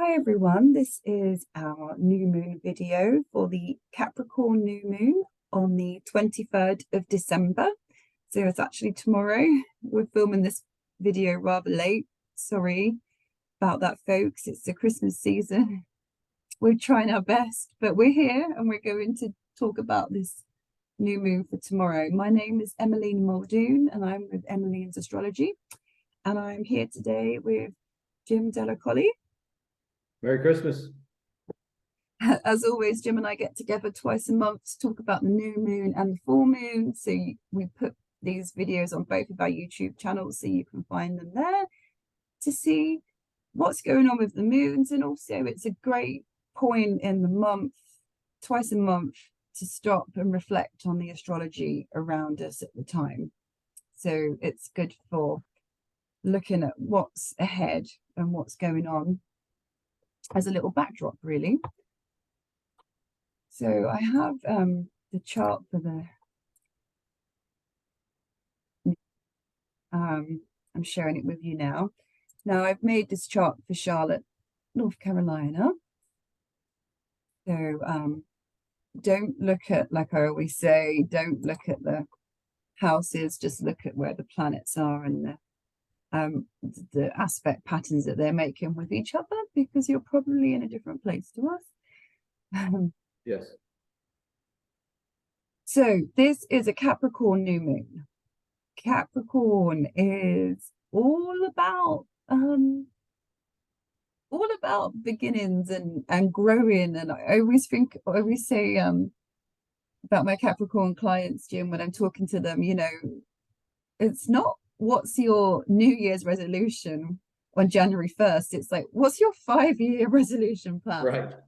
Hi everyone, this is our new moon video for the Capricorn new moon on the 23rd of December. So it's actually tomorrow. We're filming this video rather late. Sorry about that, folks. It's the Christmas season. We're trying our best, but we're here and we're going to talk about this new moon for tomorrow. My name is Emmeline Muldoon and I'm with Emmeline's Astrology. And I'm here today with Jim Delacolli. Merry Christmas. As always, Jim and I get together twice a month to talk about the new moon and the full moon. So we put these videos on both of our YouTube channels so you can find them there to see what's going on with the moons. And also it's a great point in the month, twice a month, to stop and reflect on the astrology around us at the time. So it's good for looking at what's ahead and what's going on as a little backdrop, really. So I have the chart for the I'm sharing it with you now. Now I've made this chart for Charlotte, North Carolina. So don't look at, like I always say, don't look at the houses, just look at where the planets are and the aspect patterns that they're making with each other, because you're probably in a different place to us. Yes. So this is a Capricorn new moon. Capricorn is all about beginnings and growing. And I always say about my Capricorn clients, Jim, when I'm talking to them, you know, it's not what's your New Year's resolution on January 1st. It's like, what's your 5-year resolution plan?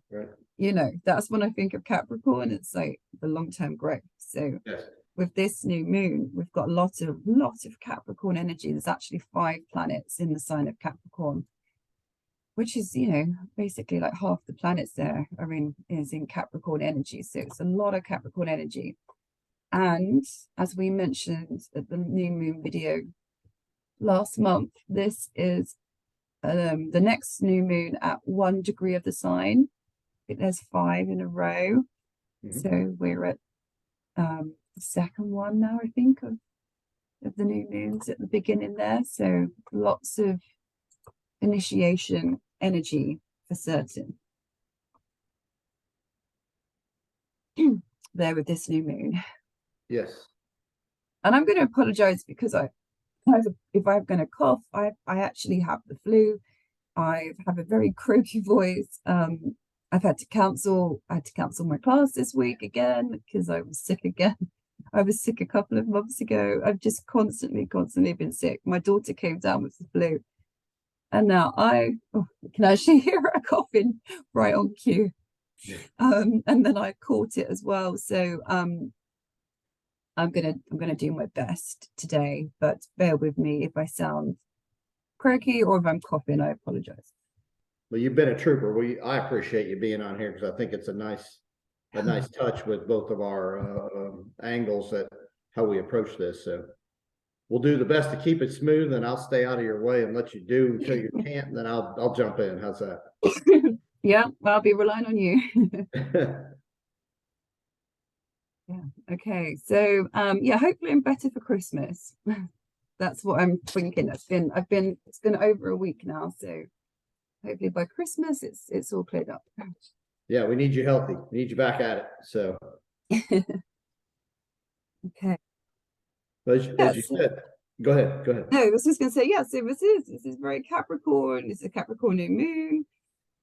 Right. You know, that's when I think of Capricorn. It's like the long-term growth. So yes, with this new moon, we've got lots of Capricorn energy. There's actually 5 planets in the sign of Capricorn, which is, you know, basically like half the planets there is in Capricorn energy. So it's a lot of Capricorn energy. And as we mentioned at the new moon video last month, this is the next new moon at 1 degree of the sign. I think there's 5 in a row. So we're at the second one now, I think, of the new moons at the beginning there. So lots of initiation energy for certain there with this new moon. yes. And I'm going to apologize because if I'm going to cough, I actually have the flu. I have a very croaky voice. I had to cancel my class this week again because I was sick again. I was sick a couple of months ago. I've just constantly been sick. My daughter came down with the flu, and now I can actually hear her coughing right on cue. Yeah. And then I caught it as well. So I'm gonna do my best today, but bear with me if I sound croaky or if I'm coughing. I apologize. Well, you've been a trooper. I appreciate you being on here because I think it's a nice touch with both of our angles at how we approach this. So we'll do the best to keep it smooth, and I'll stay out of your way and let you do until you can't, and then I'll jump in. How's that? Yeah, I'll be relying on you. Yeah. Okay. So yeah, hopefully I'm better for Christmas. That's what I'm thinking. It's been over a week now, so hopefully by Christmas it's all cleared up. Yeah, we need you healthy. We need you back at it. So okay. As you said, go ahead. No, I was just gonna say, yeah, so this is very Capricorn. It's a Capricorn new moon.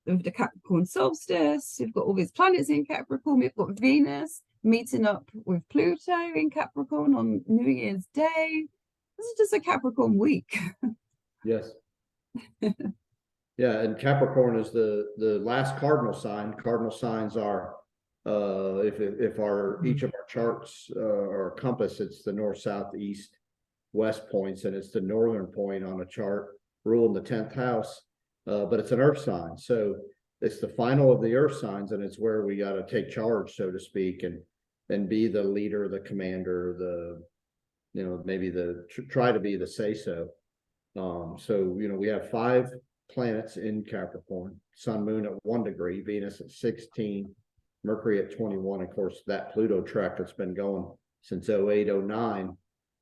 With the Capricorn solstice, we've got all these planets in Capricorn. We've got Venus meeting up with Pluto in Capricorn on New Year's Day. This is just a Capricorn week. Yes. Yeah, and Capricorn is the last cardinal sign. Cardinal signs are if our each of our charts or compass, it's the north, south, east, west points, and it's the northern point on a chart ruling the 10th house. But it's an earth sign, so it's the final of the earth signs, and it's where we got to take charge, so to speak, and be the leader, the commander, maybe try to be the say so. So we have 5 planets in Capricorn. Sun, Moon at 1 degree, Venus at 16, Mercury at 21. Of course, that Pluto trek that's been going since 08, 09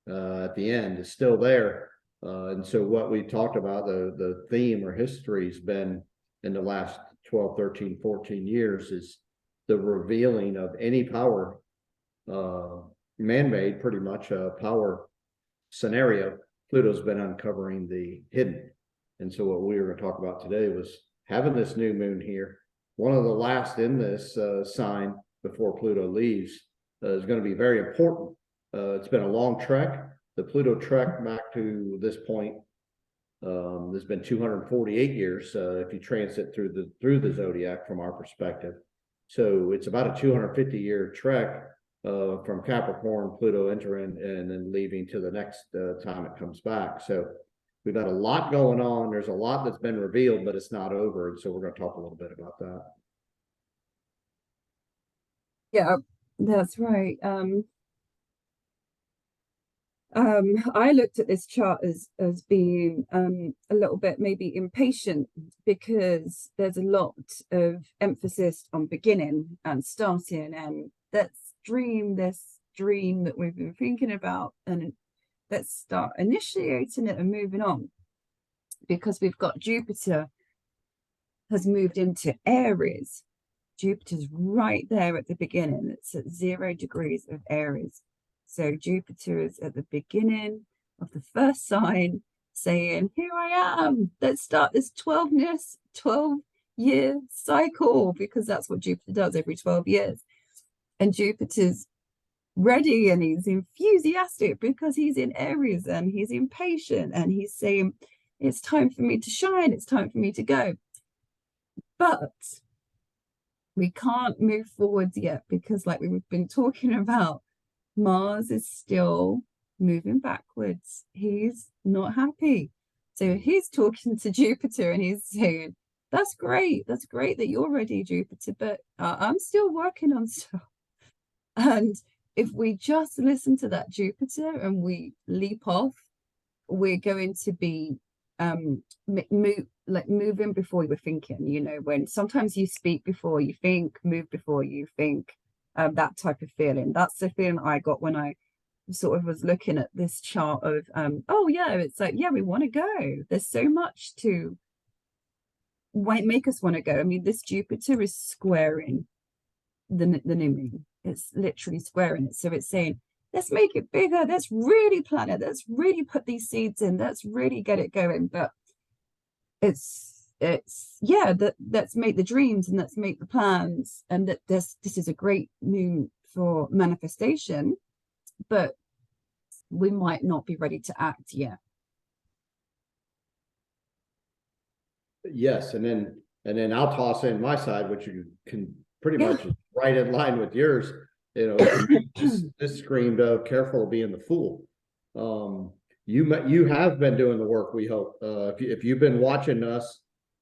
at the end is still there. And so what we talked about, the theme or history has been in the last 12, 13, 14 years is the revealing of any power, man-made pretty much power scenario. Pluto's been uncovering the hidden. And so what we were going to talk about today was having this new moon here. One of the last in this sign before Pluto leaves is going to be very important. It's been a long trek. The Pluto trek back to this point, there's been 248 years if you transit through the zodiac from our perspective. So it's about a 250-year trek from Capricorn, Pluto entering and then leaving to the next time it comes back. So we've got a lot going on. There's a lot that's been revealed, but it's not over. And so we're going to talk a little bit about that. Yeah, that's right. I looked at this chart as being a little bit maybe impatient because there's a lot of emphasis on beginning and starting, and let's dream this dream that we've been thinking about, and let's start initiating it and moving on, because we've got Jupiter has moved into Aries. Jupiter's right there at the beginning. It's at 0 degrees of Aries. So Jupiter is at the beginning of the first sign saying, here I am, let's start this 12-year cycle, because that's what Jupiter does every 12 years. And Jupiter's ready and he's enthusiastic because he's in Aries and he's impatient and he's saying, it's time for me to shine, it's time for me to go. But we can't move forwards yet because, like we've been talking about, Mars is still moving backwards. He's not happy. So he's talking to Jupiter and he's saying, that's great that you're ready, Jupiter, but I'm still working on stuff. And if we just listen to that Jupiter and we leap off, we're going to be moving before you were thinking, you know, when sometimes you speak before you think, move before you think. That type of feeling. That's the feeling I got when I sort of was looking at this chart of oh yeah, it's like, yeah, we want to go. There's so much to make us want to go. I mean, this Jupiter is squaring the new moon. It's literally squaring it. So it's saying, let's make it bigger, let's really plan it, let's really put these seeds in, let's really get it going. But it's yeah, let's make the dreams and let's make the plans, and that this is a great moon for manifestation, but we might not be ready to act yet. Yes, and then I'll toss in my side, which you can pretty much right in line with yours. You know, this screamed of careful of being the fool. You have been doing the work, we hope. If you've been watching us,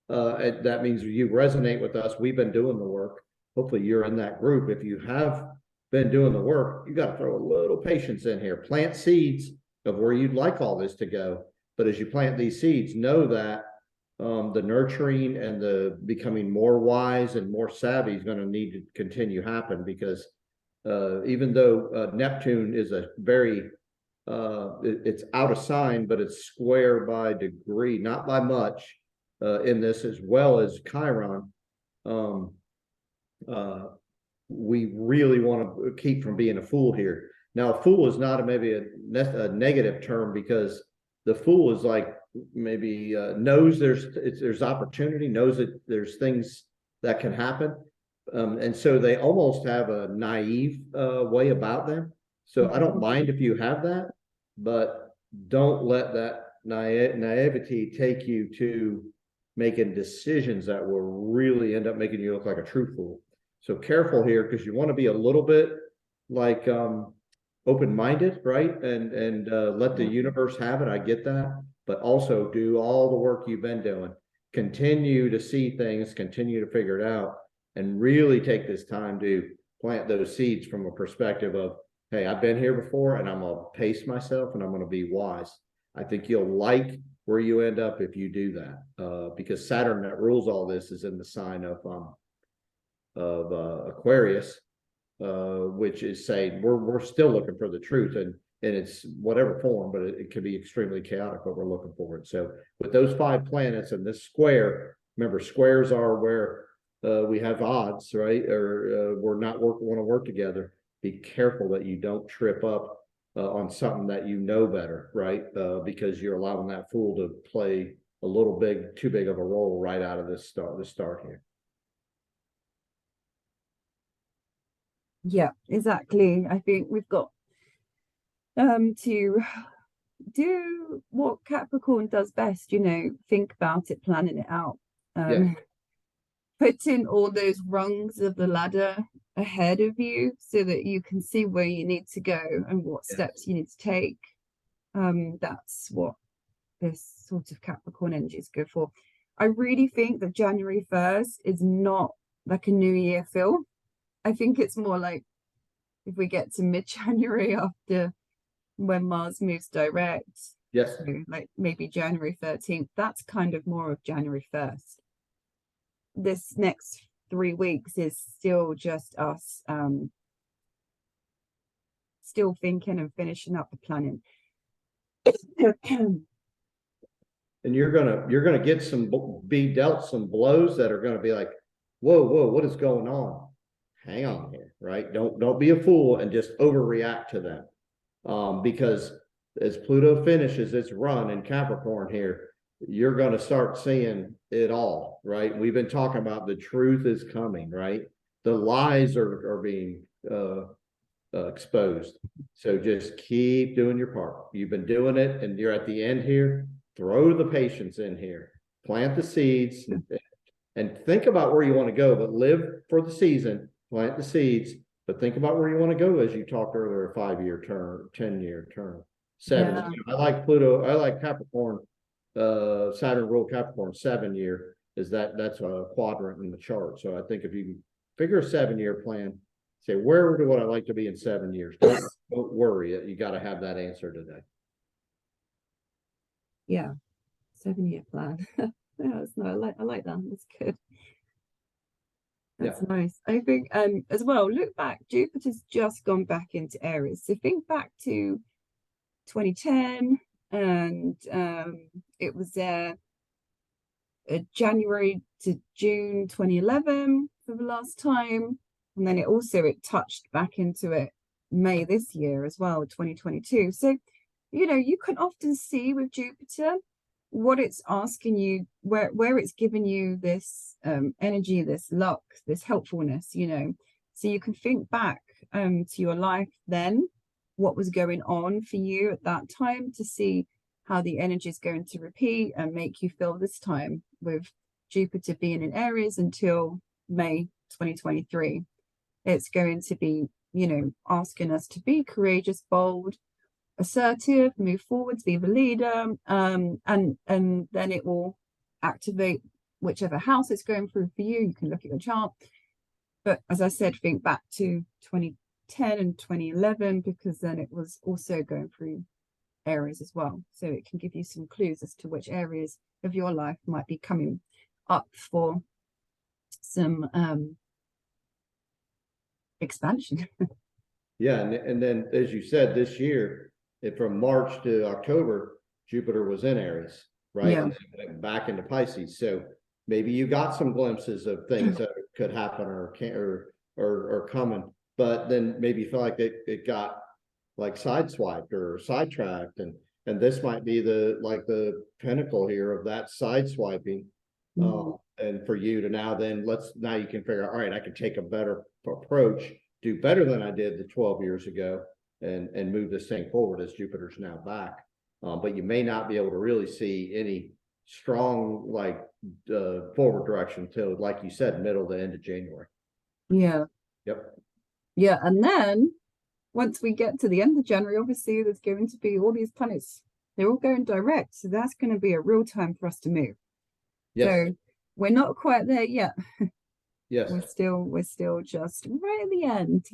that means you resonate with us. We've been doing the work. Hopefully you're in that group. If you have been doing the work, you got to throw a little patience in here. Plant seeds of where you'd like all this to go. But as you plant these seeds, know that the nurturing and the becoming more wise and more savvy is going to need to continue happen, because even though Neptune is a very it's out of sign, but it's square by degree, not by much. In this, as well as Chiron, we really want to keep from being a fool here. Now, a fool is not maybe a negative term, because the fool is like maybe knows there's opportunity, knows that there's things that can happen, and so they almost have a naive way about them. So I don't mind if you have that, but don't let that naivety take you to making decisions that will really end up making you look like a true fool. So careful here, because you want to be a little bit like open-minded, right? And let the universe have it. I get that, but also do all the work you've been doing. Continue to see things, continue to figure it out, and really take this time to plant those seeds from a perspective of, hey, I've been here before, and I'm gonna pace myself and I'm gonna be wise. I think you'll like where you end up if you do that. Because Saturn that rules all this is in the sign of Aquarius, which is saying we're still looking for the truth, and it's whatever form, but it can be extremely chaotic, but we're looking for it. So with those 5 planets and this square, remember squares are where we have odds, right? Or we're not want to work together. Be careful that you don't trip up on something that you know better, right? Because you're allowing that fool to play a little too big of a role right out of the start here. Yeah, exactly. I think we've got to do what Capricorn does best, think about it, planning it out. Yeah. Putting all those rungs of the ladder ahead of you so that you can see where you need to go and what steps you need to take. That's what this sort of Capricorn energy is good for. I really think that January 1st is not like a New Year feel. I think it's more like if we get to mid-January after when Mars moves direct. Yes. So like maybe January 13th, that's kind of more of January 1st. This next 3 weeks is still just us still thinking and finishing up the planning. And you're gonna get be dealt some blows that are gonna be like, whoa, what is going on? Hang on here, right? Don't be a fool and just overreact to them. Because as Pluto finishes its run in Capricorn here, you're going to start seeing it all, right? We've been talking about the truth is coming, right? The lies are being exposed. So just keep doing your part. You've been doing it, and you're at the end here. Throw the patience in here. Plant the seeds, and think about where you want to go, but live for the season. Plant the seeds, but think about where you want to go, as you talked earlier, 5-year term, 10-year term, 7. Yeah. I like Pluto. I like Capricorn. Saturn ruled Capricorn 7-year is that's a quadrant in the chart. So I think if you can figure a 7-year plan, say, where would I like to be in 7 years? Don't worry. You got to have that answer today. Yeah. 7-year plan. Yeah, I like that. That's good. That's nice. I think as well, look back, Jupiter's just gone back into Aries. So think back to 2010, and it was there January to June 2011 for the last time, and then it touched back into it May this year as well, 2022. So you can often see with Jupiter what it's asking you, where it's giving you this energy, this luck, this helpfulness, so you can think back to your life then, what was going on for you at that time, to see how the energy is going to repeat and make you feel this time with Jupiter being in Aries until May 2023. It's going to be, asking us to be courageous, bold, assertive, move forwards, be the leader, and then it will activate whichever house it's going through for you. You can look at your chart, but as I said, think back to 2010 and 2011, because then it was also going through Aries as well, so it can give you some clues as to which areas of your life might be coming up for some expansion. Yeah, and then as you said, this year, from March to October, Jupiter was in Aries, right? Yeah. And then went back into Pisces. So maybe you got some glimpses of things that could happen or coming, but then maybe you feel like it got like sideswiped or sidetracked, and this might be the pinnacle here of that sideswiping. And for you to now you can figure out, all right, I can take a better approach, do better than I did the 12 years ago, and move this thing forward as Jupiter's now back. But you may not be able to really see any strong forward direction till, like you said, middle to end of January. Yeah. Yep. Yeah, and then once we get to the end of January, obviously there's going to be all these planets, they're all going direct, so that's going to be a real time for us to move. Yes. So we're not quite there yet. Yes. We're still just right at the end,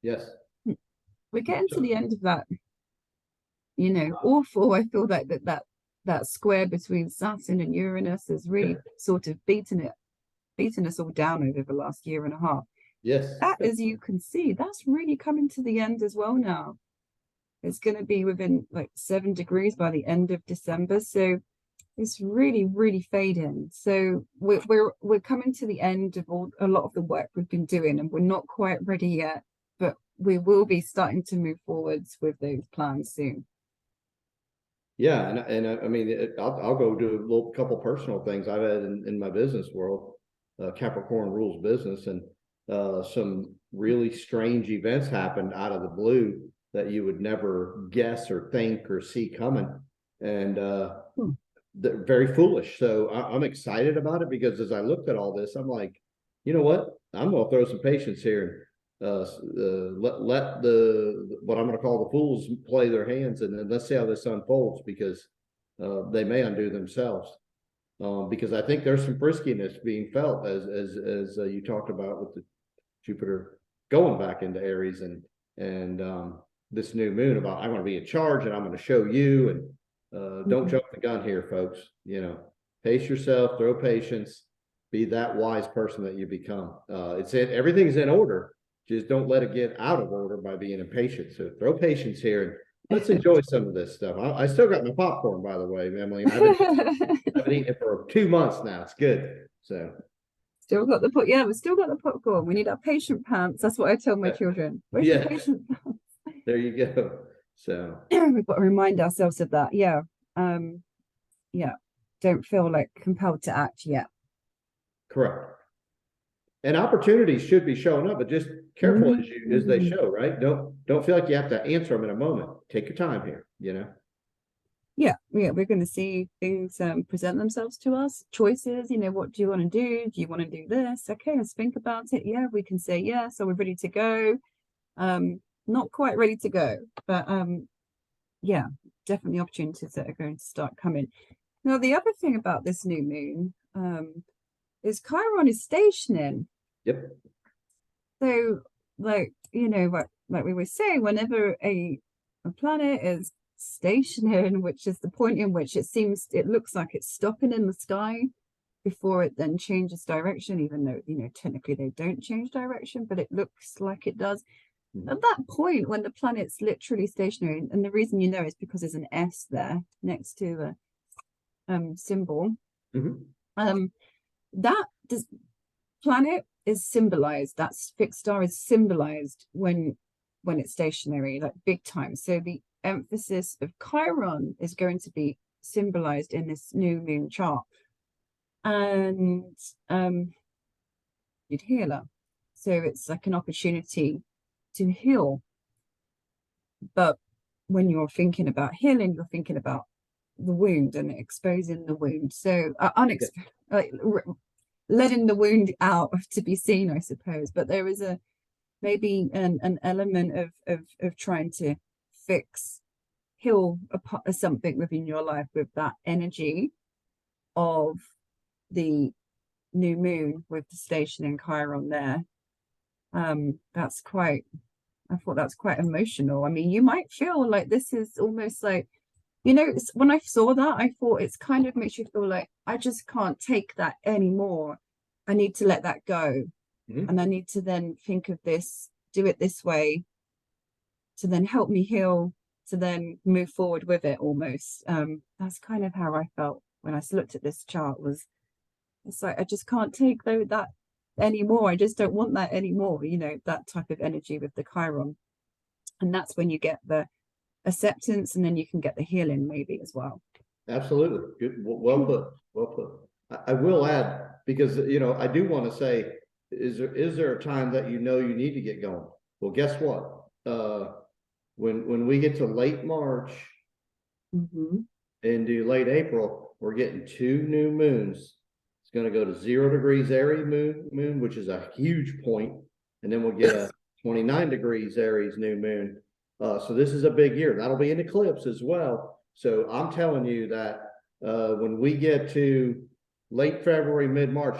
Yes. We're getting to the end of that, awful. I feel like that that square between Saturn and Uranus has really sort of beaten us all down over the last year and a half. Yes. That, as you can see, that's really coming to the end as well now. It's going to be within like 7 degrees by the end of December. So it's really, really fading. So we're coming to the end of a lot of the work we've been doing, and we're not quite ready yet, but we will be starting to move forwards with those plans soon. Yeah, and I mean, I'll go do a little couple personal things I've had in my business world. Capricorn rules business, and some really strange events happened out of the blue that you would never guess or think or see coming, and they're very foolish. So I'm excited about it, because as I looked at all this, I'm like, you know what? I'm going to throw some patience here. Let the what I'm going to call the fools play their hands, and then let's see how this unfolds, because they may undo themselves. Because I think there's some friskiness being felt, as you talked about with the Jupiter going back into Aries, and this new moon, about I'm going to be in charge and I'm going to show you, and don't jump the gun here, folks. You know, pace yourself, throw patience, be that wise person that you become. Everything's in order. Just don't let it get out of order by being impatient. So throw patience here, and let's enjoy some of this stuff. I still got my popcorn, by the way, Emily. I've been eating it for 2 months now. It's good. So still got the we've still got the popcorn. We need our patient pants. That's what I tell my children. Where's the patient pants? There you go. So we've got to remind ourselves of that. Yeah. Yeah. Don't feel like compelled to act yet. Correct. And opportunities should be showing up, but just careful as they show, right? Don't feel like you have to answer them in a moment. Take your time here, you know? Yeah, we're going to see things present themselves to us. Choices, what do you want to do? Do you want to do this? Okay, let's think about it. Yeah, we can say yes. Are we ready to go? Not quite ready to go, but yeah, definitely opportunities that are going to start coming. Now, the other thing about this new moon is Chiron is stationing. Yep. So, like we were saying, whenever a planet is stationing, which is the point in which it looks like it's stopping in the sky before it then changes direction, even though technically they don't change direction, but it looks like it does. At that point, when the planet's literally stationary, and the reason is because there's an S there next to the symbol. That planet is symbolized, that fixed star is symbolized when it's stationary, like big time. So the emphasis of Chiron is going to be symbolized in this new moon chart, and you'd healer. So it's like an opportunity to heal. But when you're thinking about healing, you're thinking about the wound and exposing the wound. So letting the wound out to be seen, I suppose. But there is maybe an element of trying to heal something within your life with that energy of the new moon with the station in Chiron there. I thought that's quite emotional. I mean, you might feel like this is almost like, when I saw that, I thought it's kind of makes you feel like I just can't take that anymore. I need to let that go. And I need to then think of this, do it this way, to then help me heal, to then move forward with it almost. That's kind of how I felt when I looked at this chart. It's like I just can't take that anymore. I just don't want that anymore, that type of energy with the Chiron. And that's when you get the acceptance, and then you can get the healing maybe as well. Absolutely. Good. Well put. I will add, because I do want to say, is there a time that you need to get going? Well, guess what? When we get to late March into late April, we're getting 2 new moons. It's going to go to 0 degrees Aries moon, which is a huge point, and then we'll get a 29 degrees Aries new moon. So this is a big year. That'll be an eclipse as well. So I'm telling you that when we get to late February, mid-March,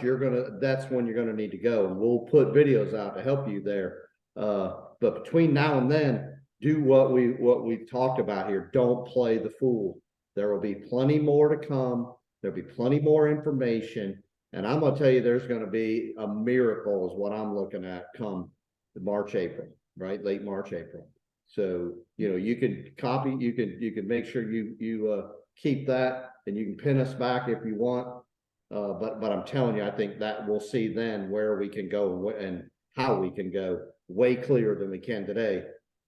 that's when you're gonna need to go, and we'll put videos out to help you there. But between now and then, do what we've talked about here. Don't play the fool. There will be plenty more to come. There'll be plenty more information. And I'm going to tell you, there's going to be a miracle is what I'm looking at come March, April, right? Late March, April. So, you know, you can copy, you can make sure you keep that, and you can pin us back if you want. But I'm telling you, I think that we'll see then where we can go and how we can go way clearer than we can today.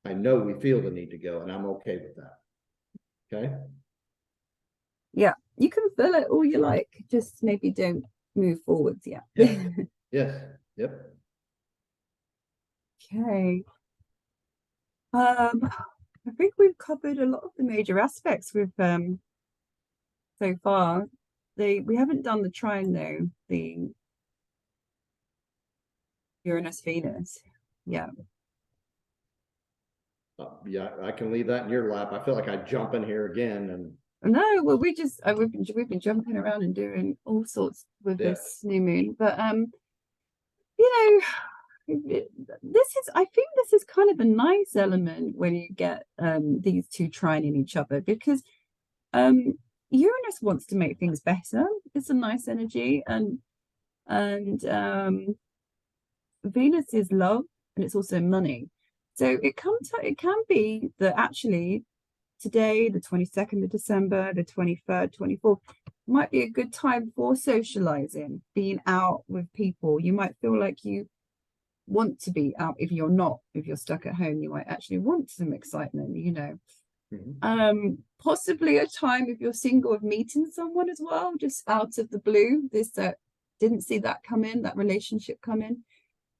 I know we feel the need to go, and I'm okay with that. Okay. Yeah, you can feel it all you like, just maybe don't move forwards yet. Yeah. Yes. Yep. Okay. I think we've covered a lot of the major aspects with so far. We haven't done the trine though, the Uranus Venus. Yeah. Yeah, I can leave that in your lap. I feel like I jump in here again, and No, well, we've been jumping around and doing all sorts with this new moon, but you know, I think this is kind of a nice element when you get these two trining each other, because Uranus wants to make things better. It's a nice energy, and Venus is love, and it's also money. So it can be that actually today, the 22nd of December, the 23rd, 24th, might be a good time for socializing, being out with people. You might feel like you want to be out. If you're stuck at home, you might actually want some excitement, you know. Possibly a time, if you're single, of meeting someone as well, just out of the blue. Didn't see that come in, that relationship come in.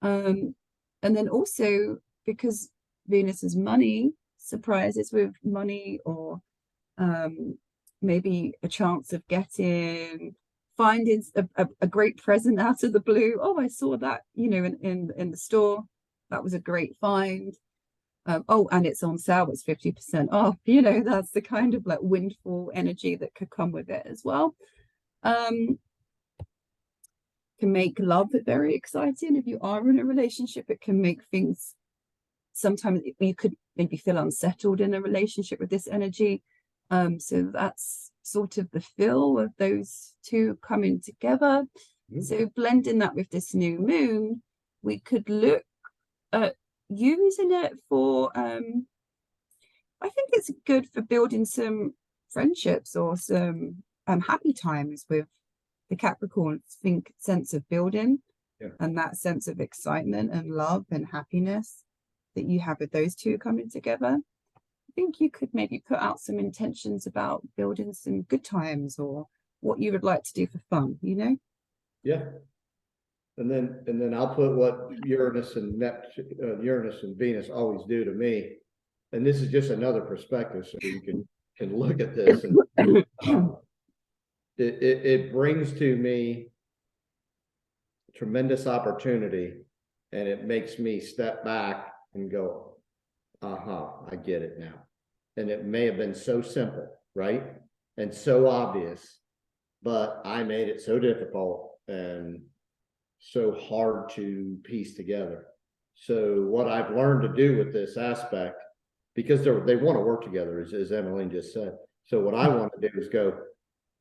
And then also, because Venus is money, surprises with money, or maybe a chance of finding a great present out of the blue. Oh, I saw that, you know, in the store. That was a great find. Oh, and it's on sale, it's 50% off. You know, that's the kind of like windfall energy that could come with it as well. Can make love very exciting. If you are in a relationship, it can make things, sometimes you could maybe feel unsettled in a relationship with this energy. So that's sort of the feel of those two coming together. So blending that with this new moon, we could look at using it for I think it's good for building some friendships or some happy times with the Capricorn sense of building, and that sense of excitement and love and happiness that you have with those two coming together. I think you could maybe put out some intentions about building some good times, or what you would like to do for fun, you know? Yeah. And then I'll put what Uranus and Neptune, Uranus and Venus always do to me. And this is just another perspective, so you can look at this. And, it brings to me tremendous opportunity, and it makes me step back and go, I get it now. And it may have been so simple, right? And so obvious, but I made it so difficult and so hard to piece together. So what I've learned to do with this aspect, because they want to work together, as Emmeline just said. So what I want to do is go,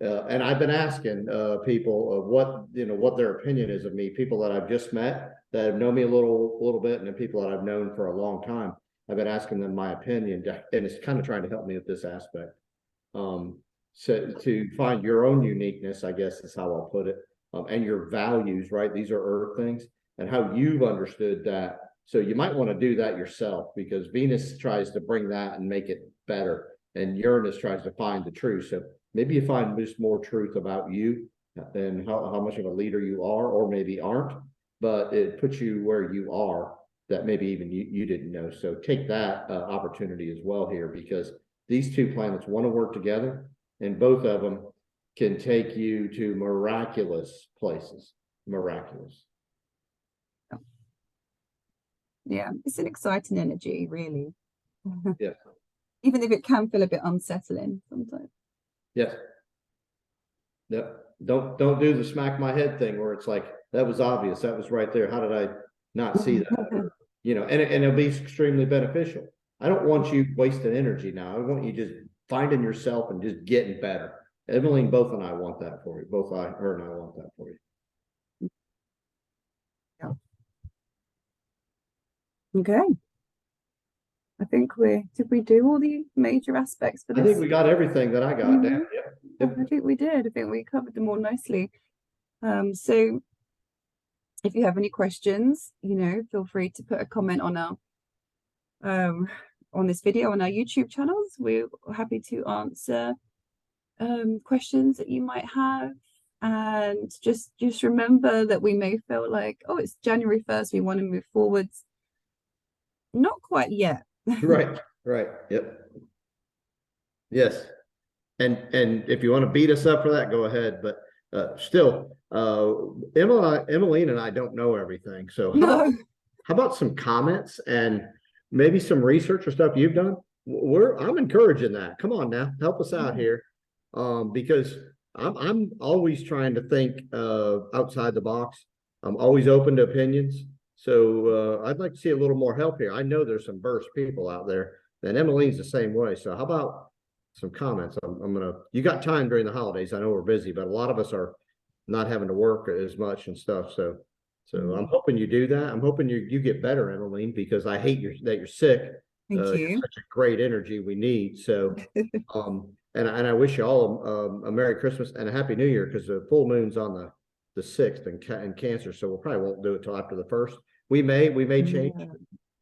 and I've been asking people what their opinion is of me, people that I've just met that have known me a little bit, and then people that I've known for a long time. I've been asking them my opinion, and it's kind of trying to help me with this aspect. So to find your own uniqueness, I guess is how I'll put it, and your values, right? These are earth things, and how you've understood that. So you might want to do that yourself, because Venus tries to bring that and make it better, and Uranus tries to find the truth. So maybe you find just more truth about you and how much of a leader you are, or maybe aren't, but it puts you where you are that maybe even you didn't know. So take that opportunity as well here, because these two planets want to work together, and both of them can take you to miraculous places. Miraculous. Yeah, it's an exciting energy, really. Yeah. Even if it can feel a bit unsettling sometimes. Yes. Yep. Don't do the smack my head thing where it's like, that was obvious, that was right there, how did I not see that? You know, and it'll be extremely beneficial. I don't want you wasting energy now. I want you just finding yourself and just getting better. Emmeline, both and I want that for you. Her and I want that for you. Yeah. Okay. I think did we do all the major aspects for this? I think we got everything that I got down. Yep. I think we did. I think we covered them all nicely. So if you have any questions, feel free to put a comment on our on this video on our YouTube channels. We're happy to answer questions that you might have. And just remember that we may feel like, oh, it's January 1st, we want to move forwards. Not quite yet. Right. Yep. Yes. And if you want to beat us up for that, go ahead. But still, Emmeline and I don't know everything. So how about some comments and maybe some research or stuff you've done? I'm encouraging that. Come on now, help us out here. Because I'm always trying to think outside the box. I'm always open to opinions. So I'd like to see a little more help here. I know there's some burst people out there, and Emmeline's the same way. So how about some comments? You got time during the holidays. I know we're busy, but a lot of us are not having to work as much and stuff. So I'm hoping you do that. I'm hoping you get better, Emmeline, because I hate that you're sick. Thank you. You're such a great energy we need. So, and I wish you all a Merry Christmas and a Happy New Year, because the full moon's on the 6th in Cancer. So we'll probably won't do it till after the 1st. We may change. Yeah.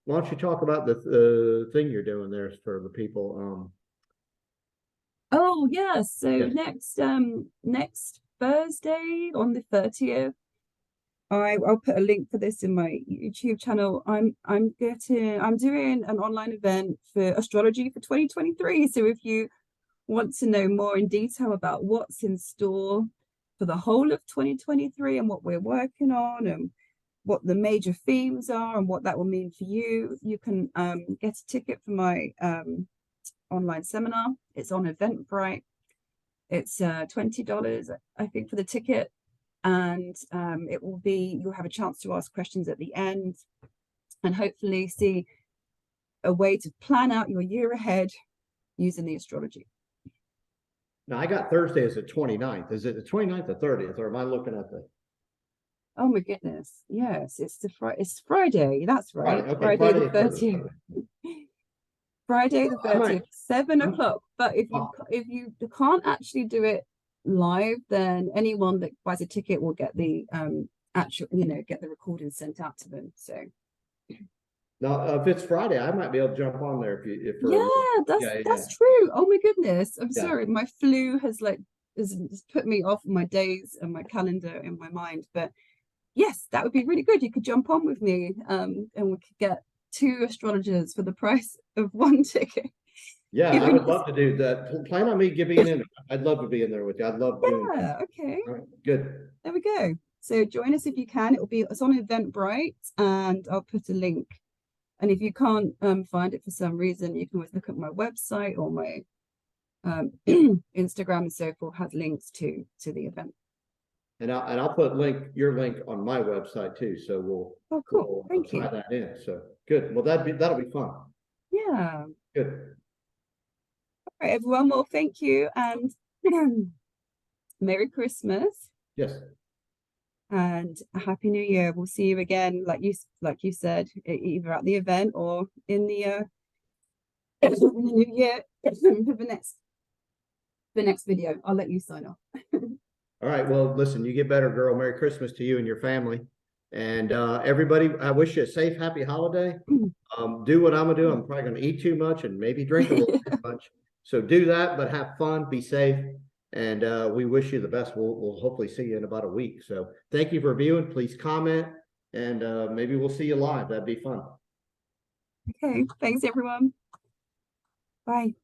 Why don't you talk about the thing you're doing there for the people? Oh yes. So next Thursday on the 30th, I'll put a link for this in my YouTube channel. I'm doing an online event for astrology for 2023. So if you want to know more in detail about what's in store for the whole of 2023 and what we're working on and what the major themes are and what that will mean for you, you can get a ticket for my online seminar. It's on Eventbrite. It's $20, I think, for the ticket. And you'll have a chance to ask questions at the end and hopefully see a way to plan out your year ahead using the astrology. Now, I got Thursday as the 29th. Is it the 29th or 30th, or am I looking at the... Oh my goodness. Yes, it's Friday. That's right. Okay, Friday the 30th. Friday the 30th, 7 o'clock. But if you can't actually do it live, then anyone that buys a ticket will get the get the recording sent out to them. So now, if it's Friday, I might be able to jump on there that's true. Oh my goodness, I'm sorry, my flu has put me off my days and my calendar in my mind. But yes, that would be really good. You could jump on with me, and we could get 2 astrologers for the price of 1 ticket. Yeah, I would love to do that. Plan on me being in. I'd love to be in there with you. I'd love doing that. Yeah, okay. All right, good. There we go. So join us if you can. It's on Eventbrite, and I'll put a link. And if you can't find it for some reason, you can always look at my website or my Instagram and so forth. Has links to the event. And I'll put your link on my website too. So we'll Thank you. tie that in. So good. Well, that'll be fun. Yeah. Good. All right, everyone. Well, thank you, and Merry Christmas. Yes. And a Happy New Year. We'll see you again, like you said, either at the event or in the new year for the next video. I'll let you sign off. All right. Well, listen, you get better, girl. Merry Christmas to you and your family. And everybody, I wish you a safe, happy holiday. Do what I'm gonna do. I'm probably gonna eat too much and maybe drink a little too much. So do that, but have fun, be safe. And we wish you the best. We'll hopefully see you in about a week. So thank you for viewing. Please comment, and maybe we'll see you live. That'd be fun. Okay. Thanks, everyone. Bye.